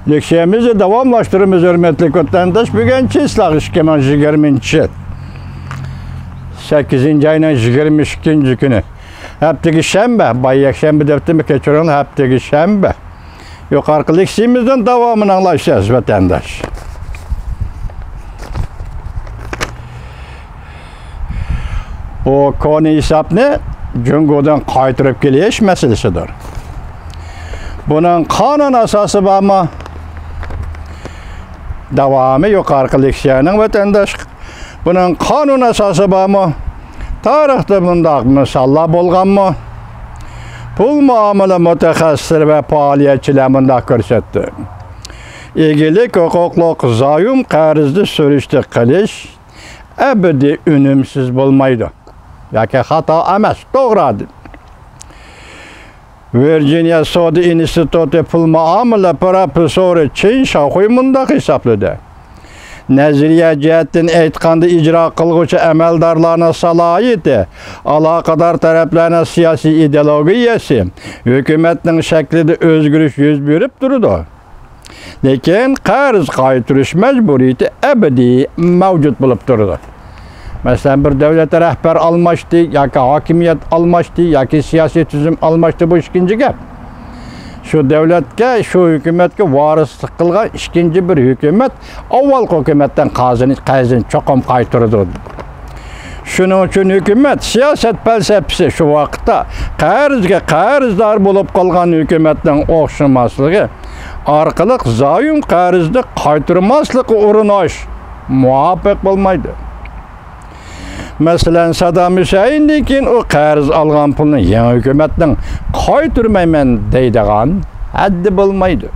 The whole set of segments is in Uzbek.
Lekşemizi davamlaştırımız hürmetli vatandaş. Bugün çislak işkemen 20. 8. ayının 22. günü. Hepteki şembe, bayyak şembe deftimi keçiren hepteki şembe. Yukarı leksimizden devamını anlaşacağız vatandaş. O konu hesabını Cungo'dan kaytırıp geliş meselesidir. Bunun kanun asası var mı? Devamı yukarı leksiyanın vatandaş. Bunun kanun asası var mı? Tarihte bunda misallar bolgan mı? Pul muamele mütehassir ve faaliyetçiler bunda görsetti. İlgilik, hukukluk, zayım, qarizli sürüştü qilish ebedi ünümsüz bulmaydı. Yaki hata emas, doğru. Virginia Sodi İnstitutu Pul Muamele Profesörü Çin Şahuy mundaq hesapladı. Neziriye cihetten eytqandı icra qılğıcı əməldarlarına salayeti, alaqadar tərəflərine siyasi ideologiyası, hükümetin şəklində özgürlük yüz verip durdu. Lekin qarz qaytırış məcburiyyəti ebedi mevcut bulup durdu. Mesela bir devlete rehber almıştı, ya ki hakimiyet almıştı, ya ki siyasi tüzüm almıştı, bu ikinci gap. Şu devletke, şu hükümetke varislik kılgan ikinci bir hükümet, avval hükümetten qazını çokum qaytırdı. Şunun için hükümet siyaset felsefesi şu vakitte qarzdar bulup kalgan hükümetten oxşamaslığı, arkalık zayın qarzda qaytırmaslığı urunaş muvaffak olmaydı. Mesela Saddam Hüseyin'dekin o qarz algan pulunu yeni hükümetten qaytırmayman deydigan haddi bulmaydı.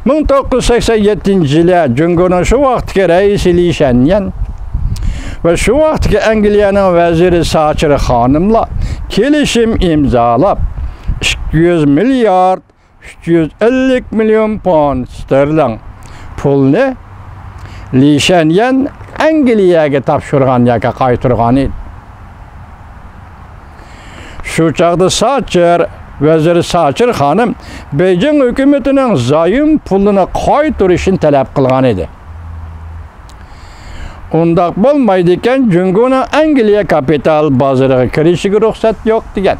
1987 yılı Cungo'nun şu vaxtki reisi Li Shenyan ve şu vaxtki Angliyanın veziri Thatcher hanımla kelişim imzalap 200 milyar 350 milyon pound sterlin pulunu Li Shenyan Angliyaga tapşırgan yoki qaytırgan edi. Şu çağda Thatcher, vezir Thatcher hanım Beijing hükümetinin zayım pulunu qaytırışını talep kılgan edi. Undaq bolmaydiken Cungo'nun Angliya kapital bazarıga kirişiga ruxsat yok degan.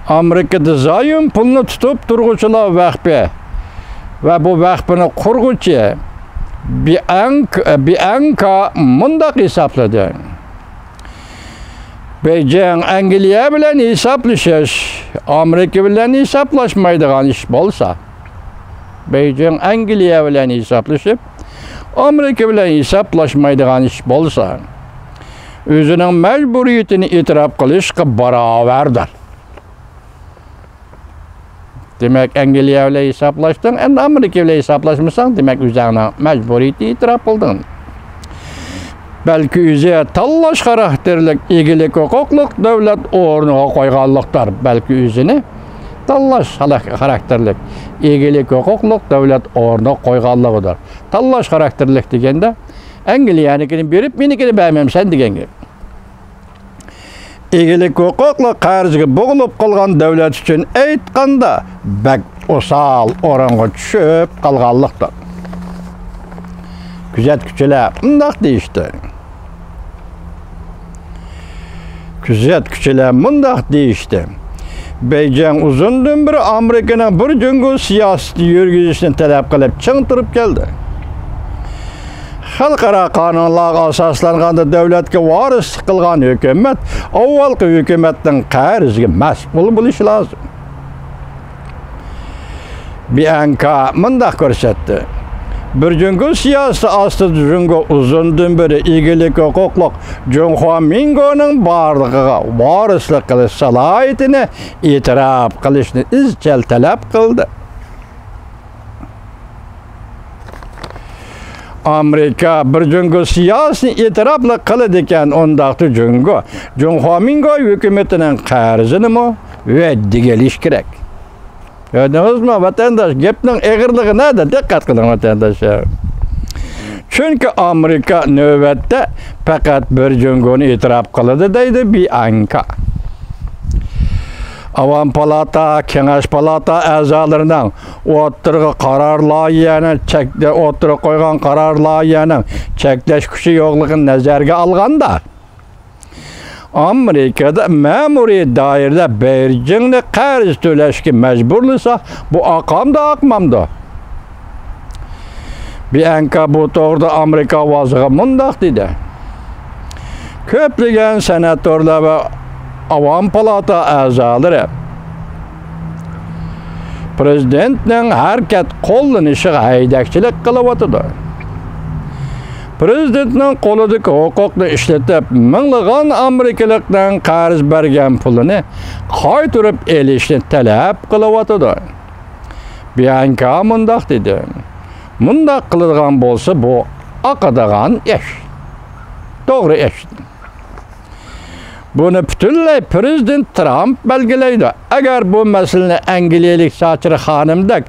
Amerikada zayım pulunu tutup turg'uchilar vahbi ve bu vahbini qurg'uchi Bianca mundaq hesapladı. Beijing Angliya bilen hesaplaşış, Amerika bilen hesaplaşmaydigan iş bolsa, Beijing Angliya bilen hesaplaşıp, Amerika bilen hesaplaşmaydigan iş bolsa, özünün mecburiyetini itiraf qilishga baravardir. Demek Angliya ile hesaplaştın, endi Amerika ile hesaplaşmışsan, demek üzerine mecburiyeti itiraf kıldın. Belki üzerine tallaş karakterlik, ilgilik, hukukluk devlet ornuğa koyganlıklar. Belki üzerine tallaş karakterlik, ilgilik, hukukluk devlet ornuğa koyganlıqıdır. Tallaş karakterlik degende Angliya'nınkini berip, menikini beğenmem sen degen gibi. İlgilik hukukla qarzga boğulup kalgan devlet için eytqanda bek osal oranga düşüp kalganlıqdır. Küzetkiçiler mundaq deyişdi. Küzetkiçiler mundaq deyişdi. Beijing uzundan beri Amerika'nın bir Cungo siyaseti yürgüzüşünü talep kılıp çıngtırıp geldi. Xalqara qanunlarga asaslanğanda devletke varis kılgan hükümet, avvalki hükümetten qarzga mas'ul bo'lishi lazım. Bianca mundaq ko'rsatdi. Bir Cungo siyaseti astida Cungo uzundan beri ilgilik hukukluk Junhua Mingo'nun barlığıga varislik qilish salohiyatini e'tirof qilishni izchil talab qildi. Amerika bir Cungo siyasi itirafla kılıdiken ondaqtı Cungo, Junhua Mingo hükümetinin qarzını mı öddi geliş gerek. Gördünüz mü vatandaş? Gepnin eğirliği nerede? Dikkat kılın vatandaş. Çünkü Amerika növbette fakat bir Cungo'nu itiraf kılıdı deydi Bianca. Avam palata, Kengash palata a'zolarining o'tirg'i qaror loyihani o'tirib qo'ygan qaror loyihaning cheklash kuchi yo'qligini nazarga olganda Amerikada ma'muriy doirada Beijingni qarz to'lashga majburlasa, bu aqamda aqmamda. Bianca bu to'g'rida Amerika vaziri mundaq dedi. Ko'plagan senatorlar va Avam palata a'zolari prezidentning harakat qo'llanishiga haydakchilik qilyapti. Prezidentning qo'lidagi huquqni ishlatib, minglagan amerikalikdan qarz bergan pulini qaytarib olishni talab qilyapti. Bianca mundaq dedi. Mundaq qiladigan bo'lsa, bu aqadigan ish. To'g'ri ish. Bunu butunlay Prezident Trump belgilaydi. Agar bu masalani Angliyalik Thatcher xonimdek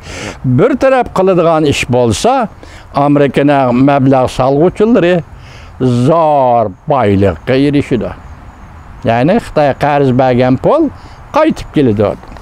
bir taraf qiladigan ish bo'lsa, Amerikaning mablag' solg'uvchilari zo'r boylikqa erishadi. Ya'ni Xitoy qarz bergan pul qaytib keladi.